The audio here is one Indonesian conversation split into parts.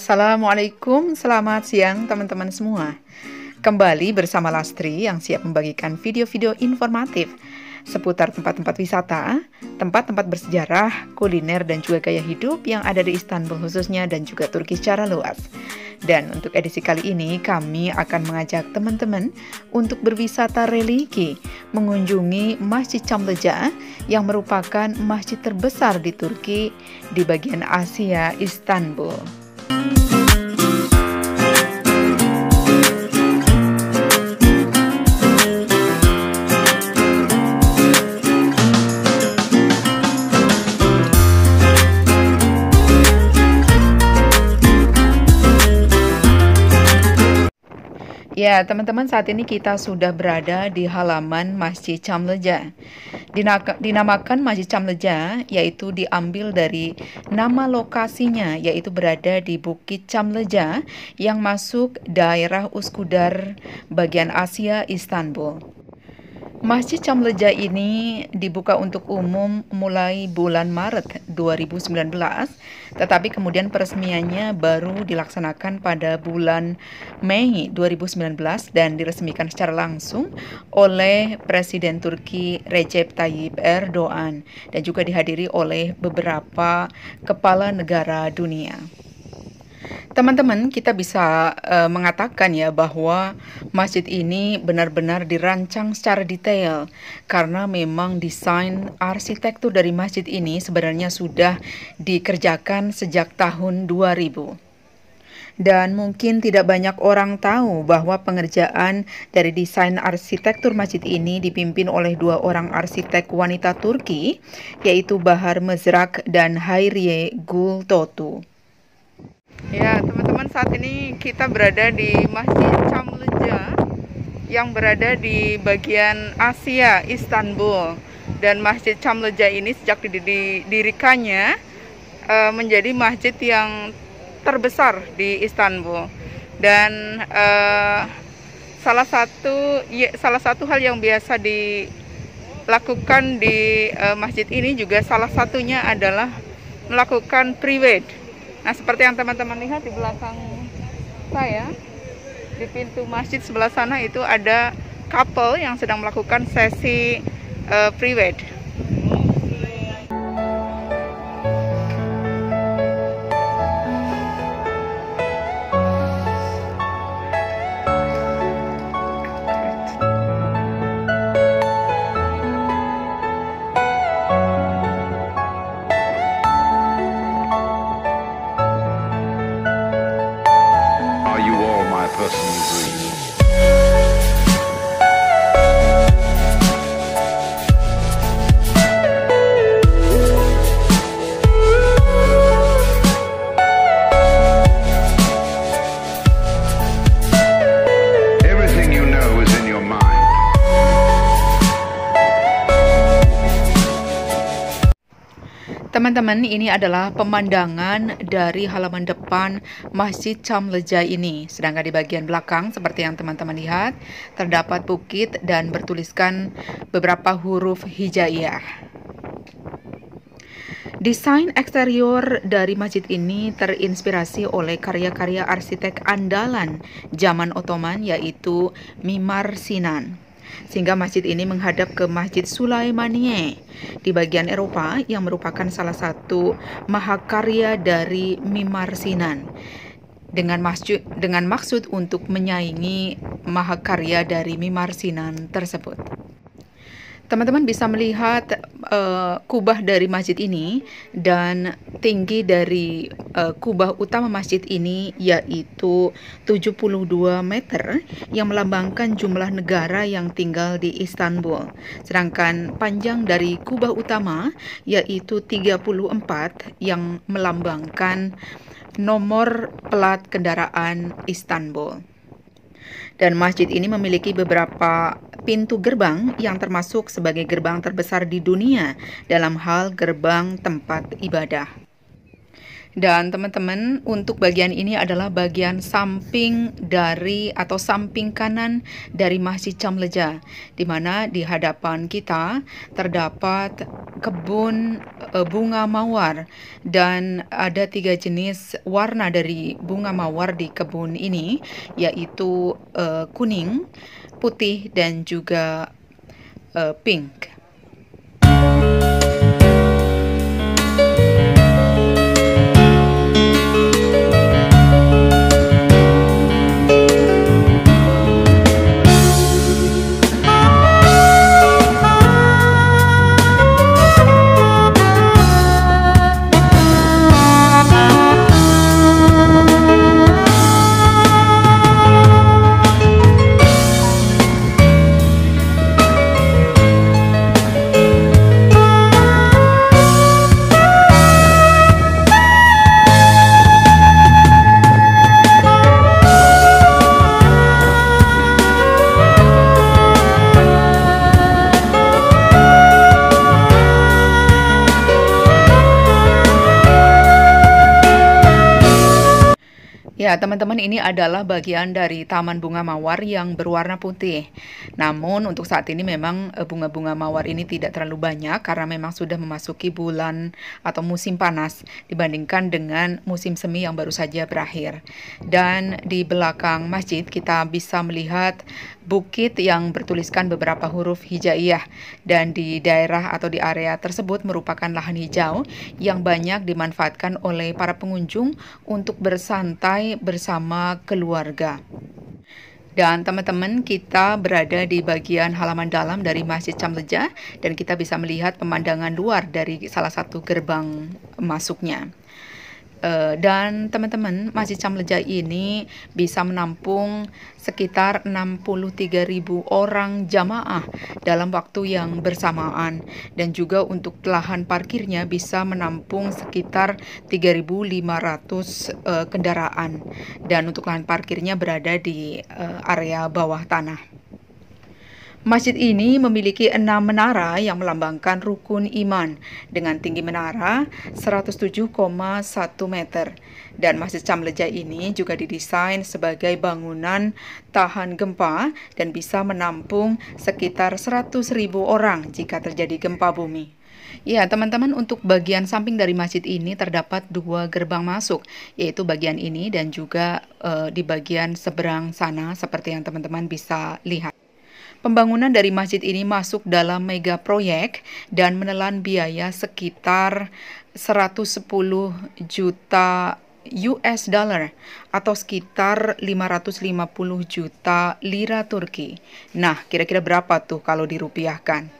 Assalamualaikum, selamat siang teman-teman semua. Kembali bersama Lastri yang siap membagikan video-video informatif seputar tempat-tempat wisata, tempat-tempat bersejarah, kuliner, dan juga gaya hidup yang ada di Istanbul khususnya dan juga Turki secara luas. Dan untuk edisi kali ini kami akan mengajak teman-teman untuk berwisata religi, mengunjungi Masjid Çamlıca yang merupakan masjid terbesar di Turki di bagian Asia, Istanbul. Ya, teman-teman, saat ini kita sudah berada di halaman Masjid Çamlıca. Dinamakan Masjid Çamlıca yaitu diambil dari nama lokasinya, yaitu berada di Bukit Çamlıca yang masuk daerah Üsküdar, bagian Asia, Istanbul. Masjid Çamlıca ini dibuka untuk umum mulai bulan Maret 2019, tetapi kemudian peresmiannya baru dilaksanakan pada bulan Mei 2019 dan diresmikan secara langsung oleh Presiden Turki Recep Tayyip Erdogan dan juga dihadiri oleh beberapa kepala negara dunia. Teman-teman, kita bisa mengatakan ya bahwa masjid ini benar-benar dirancang secara detail karena memang desain arsitektur dari masjid ini sebenarnya sudah dikerjakan sejak tahun 2000. Dan mungkin tidak banyak orang tahu bahwa pengerjaan dari desain arsitektur masjid ini dipimpin oleh dua orang arsitek wanita Turki, yaitu Bahar Mezrak dan Hayriye Gultotu. Ya, teman-teman, saat ini kita berada di Masjid Çamlıca yang berada di bagian Asia, Istanbul. Dan Masjid Çamlıca ini sejak didirikannya menjadi masjid yang terbesar di Istanbul. Dan salah satu hal yang biasa dilakukan di masjid ini juga salah satunya adalah melakukan priwed. Nah, seperti yang teman-teman lihat di belakang saya, di pintu masjid sebelah sana itu ada couple yang sedang melakukan sesi priwed. Teman-teman, ini adalah pemandangan dari halaman depan Masjid Çamlıca ini. Sedangkan di bagian belakang, seperti yang teman-teman lihat, terdapat bukit dan bertuliskan beberapa huruf hijaiyah. Desain eksterior dari masjid ini terinspirasi oleh karya-karya arsitek andalan zaman Ottoman, yaitu Mimar Sinan. Sehingga masjid ini menghadap ke Masjid Süleymaniye di bagian Eropa yang merupakan salah satu mahakarya dari Mimar Sinan dengan maksud untuk menyaingi mahakarya dari Mimar Sinan tersebut. Teman-teman bisa melihat kubah dari masjid ini, dan tinggi dari kubah utama masjid ini yaitu 72 meter yang melambangkan jumlah negara yang tinggal di Istanbul. Sedangkan panjang dari kubah utama yaitu 34 yang melambangkan nomor plat kendaraan Istanbul. Dan masjid ini memiliki beberapa pintu gerbang yang termasuk sebagai gerbang terbesar di dunia dalam hal gerbang tempat ibadah. Dan teman-teman, untuk bagian ini adalah bagian samping dari atau samping kanan dari Masjid Chamleja, di mana di hadapan kita terdapat kebun bunga mawar, dan ada 3 jenis warna dari bunga mawar di kebun ini, yaitu kuning, putih, dan juga pink. Ya, teman-teman, ini adalah bagian dari Taman Bunga Mawar yang berwarna putih. Namun, untuk saat ini memang bunga-bunga mawar ini tidak terlalu banyak karena memang sudah memasuki bulan atau musim panas dibandingkan dengan musim semi yang baru saja berakhir. Dan di belakang masjid kita bisa melihat bukit yang bertuliskan beberapa huruf hijaiyah, dan di daerah atau di area tersebut merupakan lahan hijau yang banyak dimanfaatkan oleh para pengunjung untuk bersantai bersama keluarga. Dan teman-teman, kita berada di bagian halaman dalam dari Masjid Chamleja dan kita bisa melihat pemandangan luar dari salah satu gerbang masuknya. Dan teman-teman, Masjid Chamleja ini bisa menampung sekitar 63.000 orang jamaah dalam waktu yang bersamaan, dan juga untuk lahan parkirnya bisa menampung sekitar 3.500 kendaraan, dan untuk lahan parkirnya berada di area bawah tanah. Masjid ini memiliki 6 menara yang melambangkan rukun iman dengan tinggi menara 107,1 meter. Dan Masjid Chamleja ini juga didesain sebagai bangunan tahan gempa dan bisa menampung sekitar 100.000 orang jika terjadi gempa bumi. Ya, teman-teman, untuk bagian samping dari masjid ini terdapat 2 gerbang masuk, yaitu bagian ini dan juga di bagian seberang sana seperti yang teman-teman bisa lihat. Pembangunan dari masjid ini masuk dalam mega proyek dan menelan biaya sekitar 110 juta US dollar atau sekitar 550 juta lira Turki. Nah, kira-kira berapa tuh kalau dirupiahkan?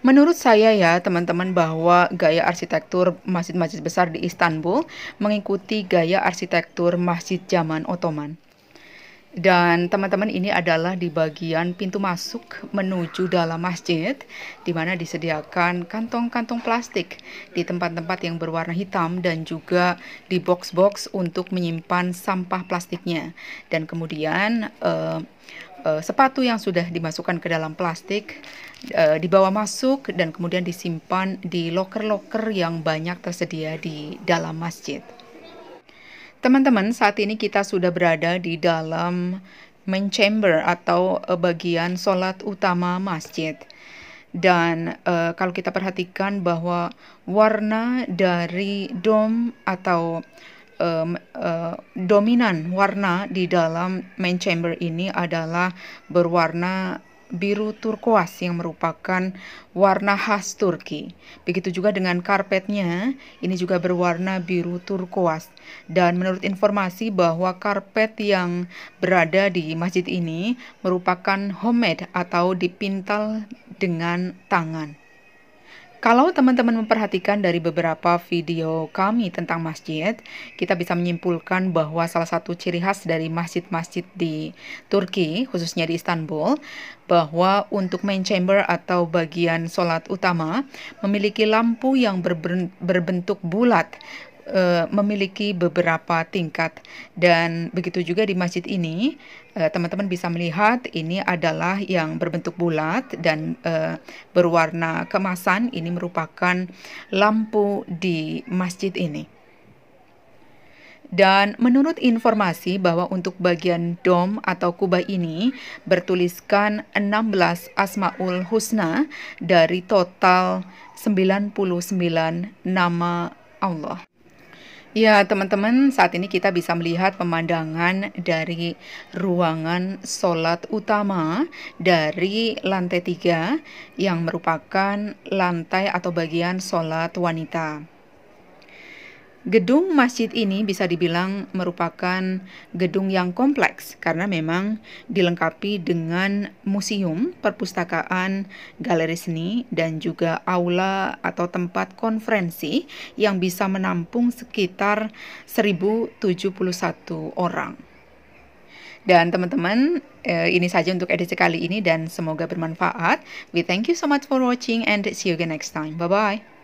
Menurut saya ya teman-teman, bahwa gaya arsitektur masjid-masjid besar di Istanbul mengikuti gaya arsitektur masjid zaman Ottoman. Dan teman-teman, ini adalah di bagian pintu masuk menuju dalam masjid, di mana disediakan kantong-kantong plastik di tempat-tempat yang berwarna hitam dan juga di box-box untuk menyimpan sampah plastiknya. Dan kemudian sepatu yang sudah dimasukkan ke dalam plastik dibawa masuk dan kemudian disimpan di loker-loker yang banyak tersedia di dalam masjid. Teman-teman, saat ini kita sudah berada di dalam main chamber atau bagian sholat utama masjid. Dan kalau kita perhatikan bahwa warna dari dom atau dominan warna di dalam main chamber ini adalah berwarna biru turkuas yang merupakan warna khas Turki. Begitu juga dengan karpetnya, ini juga berwarna biru turkuas. Dan menurut informasi bahwa karpet yang berada di masjid ini merupakan homemade atau dipintal dengan tangan. Kalau teman-teman memperhatikan dari beberapa video kami tentang masjid, kita bisa menyimpulkan bahwa salah satu ciri khas dari masjid-masjid di Turki, khususnya di Istanbul, bahwa untuk main chamber atau bagian sholat utama memiliki lampu yang berbentuk bulat, memiliki beberapa tingkat. Dan begitu juga di masjid ini, teman-teman bisa melihat ini adalah yang berbentuk bulat dan berwarna keemasan. Ini merupakan lampu di masjid ini. Dan menurut informasi bahwa untuk bagian dom atau kubah ini bertuliskan 16 Asmaul Husna dari total 99 nama Allah. Ya, teman-teman, saat ini kita bisa melihat pemandangan dari ruangan sholat utama dari lantai 3 yang merupakan lantai atau bagian sholat wanita. Gedung masjid ini bisa dibilang merupakan gedung yang kompleks karena memang dilengkapi dengan museum, perpustakaan, galeri seni, dan juga aula atau tempat konferensi yang bisa menampung sekitar 1071 orang. Dan teman-teman, ini saja untuk edisi kali ini dan semoga bermanfaat. We thank you so much for watching and see you again next time. Bye-bye.